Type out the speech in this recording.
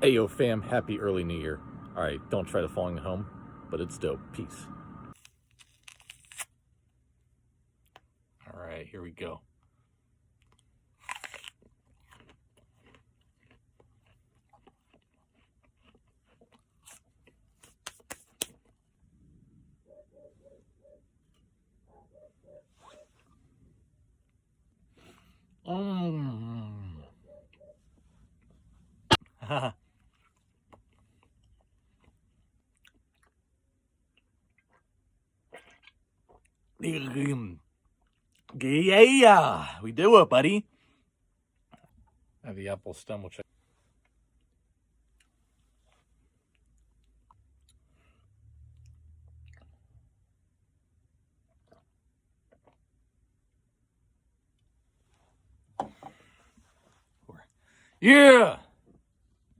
Ayo fam, happy early new year. Alright, don't try to following home, but it's dope. Peace. Alright, here we go. Yeah, we do it, buddy. I have the apple stem, which yeah.